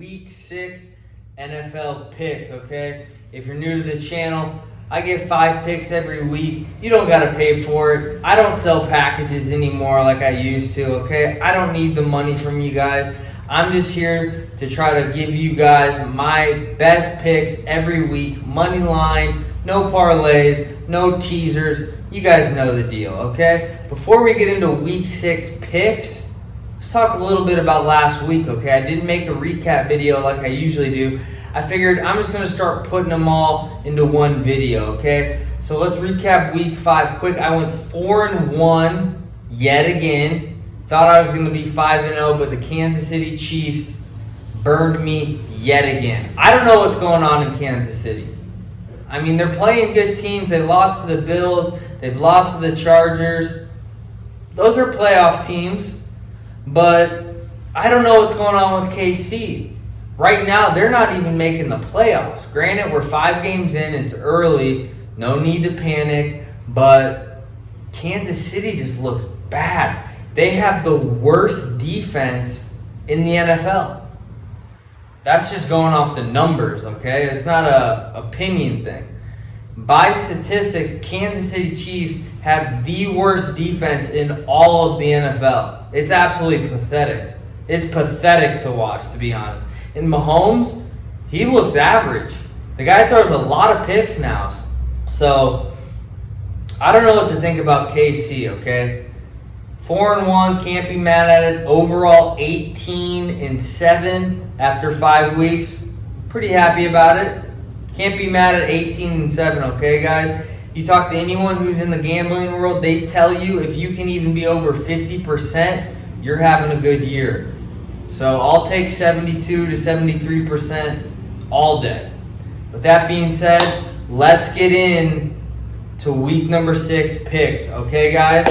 Week 6 NFL picks, okay? If you're new to the channel, I get 5 picks every week. You don't got to pay for it. I don't sell packages anymore like I used to, okay? I don't need the money from you guys. I'm just here to try to give you guys my best picks every week. Money line, no parlays, no teasers. You guys know the deal, okay? Before we get into Week 6 picks, let's talk a little bit about last week, okay? I didn't make a recap video like I usually do. I figured I'm just going to start putting them all into one video, okay? So let's recap Week 5 quick. I went 4-1 yet again. Thought I was going to be 5-0, but the Kansas City Chiefs burned me yet again. I don't know what's going on in Kansas City. I mean, they're playing good teams. They lost to the Bills. They've lost to the Chargers. Those are playoff teams. But I don't know what's going on with KC. Right now, they're not even making the playoffs. Granted, we're 5 games in. It's early. No need to panic. But Kansas City just looks bad. They have the worst defense in the NFL. That's just going off the numbers, okay? It's not an opinion thing. By statistics, Kansas City Chiefs have the worst defense in all of the NFL. It's absolutely pathetic. It's pathetic to watch, to be honest. And Mahomes, he looks average. The guy throws a lot of picks now. So, I don't know what to think about KC, okay? 4-1, can't be mad at it. Overall, 18-7 after 5 weeks. Pretty happy about it. Can't be mad at 18-7, okay, guys? You talk to anyone who's in the gambling world, they tell you if you can even be over 50%, you're having a good year. So I'll take 72 to 73% all day. With that being said, let's get in to week number 6 picks, okay, guys?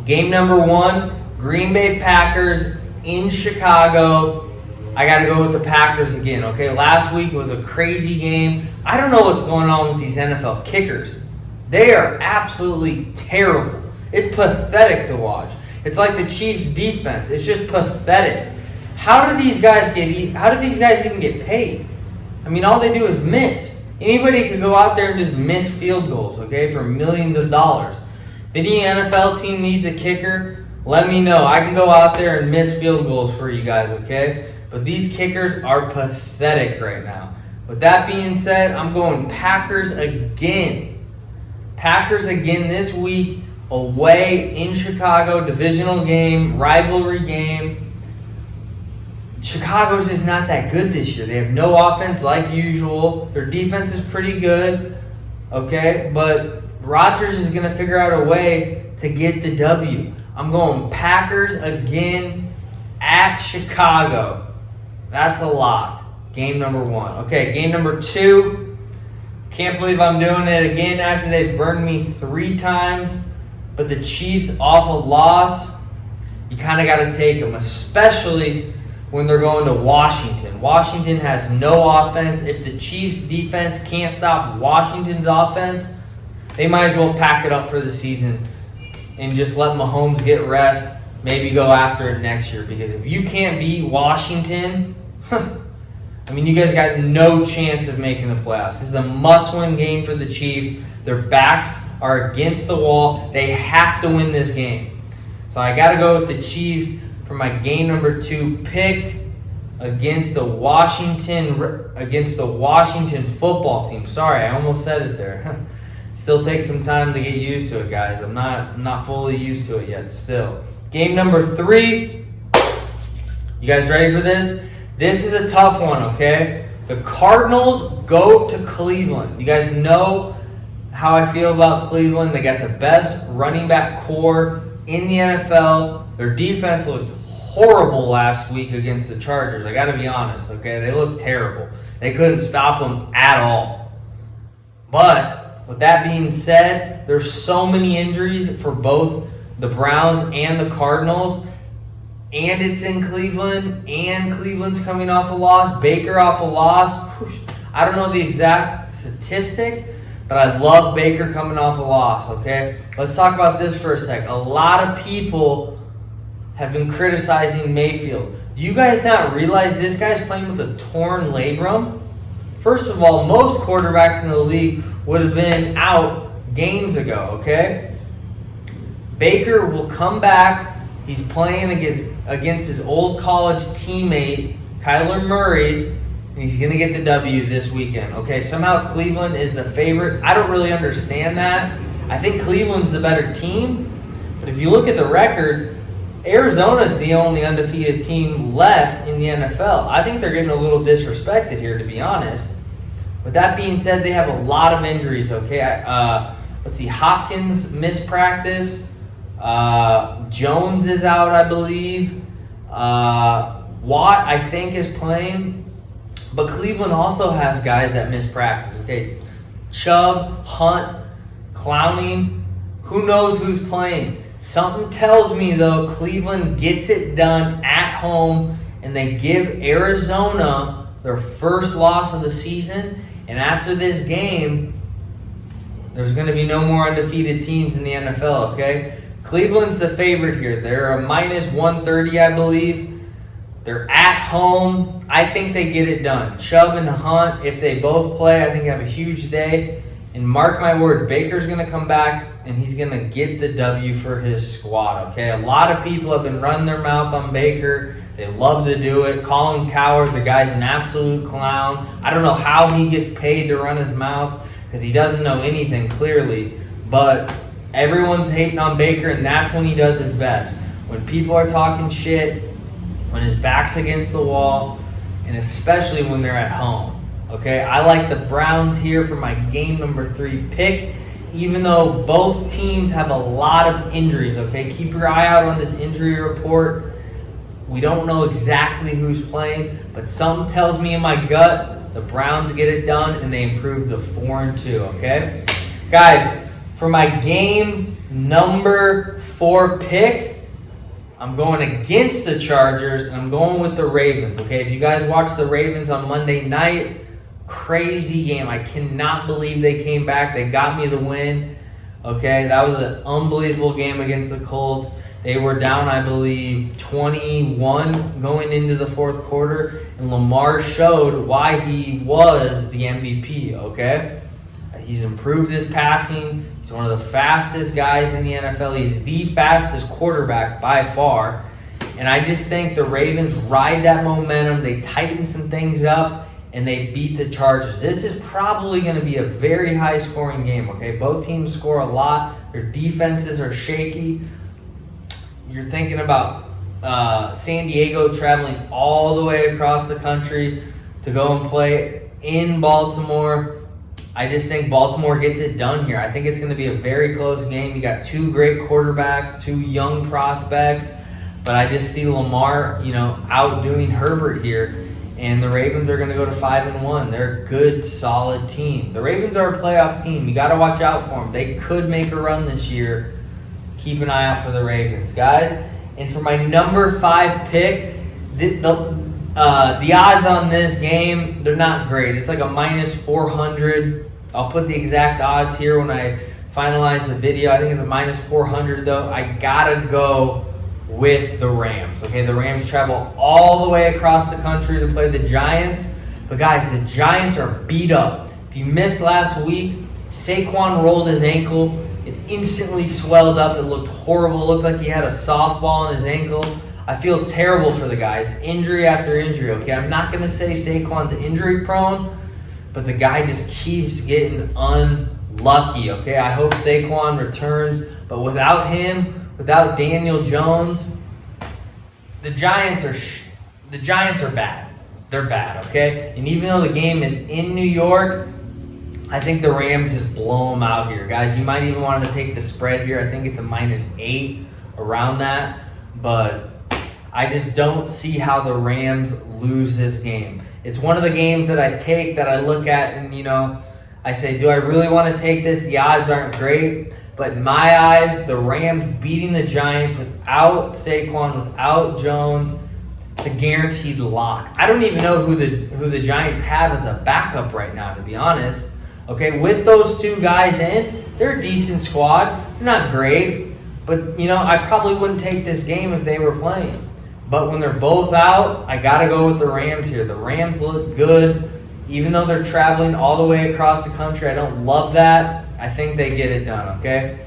Game number 1, Green Bay Packers in Chicago. I got to go with the Packers again, okay? Last week was a crazy game. I don't know what's going on with these NFL kickers. They are absolutely terrible. It's pathetic to watch. It's like the Chiefs' defense. It's just pathetic. How do these guys even get paid? I mean, all they do is miss. Anybody could go out there and just miss field goals, okay, for millions of dollars. If any NFL team needs a kicker, let me know. I can go out there and miss field goals for you guys, okay? But these kickers are pathetic right now. With that being said, I'm going Packers again. Packers again this week, away in Chicago, divisional game, rivalry game. Chicago's just not that good this year. They have no offense like usual. Their defense is pretty good, okay? But Rodgers is going to figure out a way to get the W. I'm going Packers again at Chicago. That's a lock. Game number 1. Okay, game number 2. Can't believe I'm doing it again after they've burned me 3 times. But the Chiefs off a loss, you kind of got to take them, especially when they're going to Washington. Washington has no offense. If the Chiefs' defense can't stop Washington's offense, they might as well pack it up for the season and just let Mahomes get rest, maybe go after it next year. Because if you can't beat Washington, I mean, you guys got no chance of making the playoffs. This is a must-win game for the Chiefs. Their backs are against the wall. They have to win this game. So I got to go with the Chiefs for my game number 2 pick against the Washington football team. Sorry, I almost said it there. Still takes some time to get used to it, guys. I'm not fully used to it yet still. Game number 3. You guys ready for this? This is a tough one, okay? The Cardinals go to Cleveland. You guys know how I feel about Cleveland. They got the best running back core in the NFL. Their defense looked horrible last week against the Chargers. I got to be honest, okay? They looked terrible. They couldn't stop them at all. But with that being said, there's so many injuries for both the Browns and the Cardinals. And it's in Cleveland, and Cleveland's coming off a loss. Baker off a loss. I don't know the exact statistic, but I love Baker coming off a loss, okay? Let's talk about this for a sec. A lot of people have been criticizing Mayfield. Do you guys not realize this guy's playing with a torn labrum? First of all, most quarterbacks in the league would have been out games ago, okay? Baker will come back. He's playing against his old college teammate, Kyler Murray, and he's going to get the W this weekend, okay? Somehow Cleveland is the favorite. I don't really understand that. I think Cleveland's the better team, but if you look at the record, Arizona's the only undefeated team left in the NFL. I think they're getting a little disrespected here, to be honest. With that being said, they have a lot of injuries, okay? Let's see, Hopkins missed practice. Jones is out, I believe. Watt, I think, is playing. But Cleveland also has guys that miss practice, okay? Chubb, Hunt, Clowney. Who knows who's playing? Something tells me, though, Cleveland gets it done at home, and they give Arizona their first loss of the season. And after this game, there's going to be no more undefeated teams in the NFL, okay? Cleveland's the favorite here. They're a minus 130, I believe. They're at home. I think they get it done. Chubb and Hunt, if they both play, I think have a huge day. And mark my words, Baker's going to come back, and he's going to get the W for his squad, okay? A lot of people have been running their mouth on Baker. They love to do it. Colin Cowherd, the guy's an absolute clown. I don't know how he gets paid to run his mouth because he doesn't know anything, clearly. But everyone's hating on Baker, and that's when he does his best. When people are talking shit, when his back's against the wall, and especially when they're at home. Okay, I like the Browns here for my game number 3 pick, even though both teams have a lot of injuries, okay? Keep your eye out on this injury report. We don't know exactly who's playing, but something tells me in my gut the Browns get it done and they improve to 4-2, okay? Guys, for my game number 4 pick, I'm going against the Chargers, and I'm going with the Ravens, okay? If you guys watched the Ravens on Monday night, crazy game. I cannot believe they came back. They got me the win. Okay, that was an unbelievable game against the Colts. They were down, I believe, 21 going into the fourth quarter, and Lamar showed why he was the MVP, okay? He's improved his passing. He's one of the fastest guys in the NFL. He's the fastest quarterback by far. And I just think the Ravens ride that momentum. They tighten some things up, and they beat the Chargers. This is probably going to be a very high-scoring game, okay? Both teams score a lot. Their defenses are shaky. You're thinking about San Diego traveling all the way across the country to go and play in Baltimore. I just think Baltimore gets it done here. I think it's going to be a very close game. You got 2 great quarterbacks, 2 young prospects, but I just see Lamar, outdoing Herbert here. And the Ravens are going to go to 5-1. They're a good, solid team. The Ravens are a playoff team. You got to watch out for them. They could make a run this year. Keep an eye out for the Ravens, guys. And for my number 5 pick, the odds on this game, they're not great. It's like a minus 400. I'll put the exact odds here when I finalize the video. I think it's a minus 400, though. I got to go with the Rams. Okay, the Rams travel all the way across the country to play the Giants. But guys, the Giants are beat up. If you missed last week, Saquon rolled his ankle. It instantly swelled up. It looked horrible. It looked like he had a softball in his ankle. I feel terrible for the guy. It's injury after injury, okay? I'm not going to say Saquon's injury prone, but the guy just keeps getting unlucky, okay? I hope Saquon returns, but without him, without Daniel Jones, the Giants are bad. They're bad, okay? And even though the game is in New York, I think the Rams just blow them out here. Guys, you might even want to take the spread here. I think it's a -8 around that. But I just don't see how the Rams lose this game. It's one of the games that I take, that I look at and, I say, do I really want to take this? The odds aren't great. But in my eyes, the Rams beating the Giants without Saquon, without Jones, it's a guaranteed lock. I don't even know who the Giants have as a backup right now, to be honest. Okay, with those 2 guys in, they're a decent squad. They're not great, but, I probably wouldn't take this game if they were playing. But when they're both out, I got to go with the Rams here. The Rams look good. Even though they're traveling all the way across the country, I don't love that. I think they get it done, okay?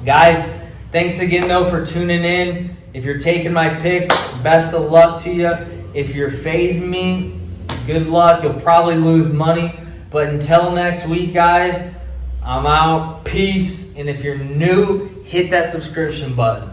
Guys, thanks again, though, for tuning in. If you're taking my picks, best of luck to you. If you're fading me, good luck. You'll probably lose money. But until next week, guys, I'm out. Peace. And if you're new, hit that subscription button.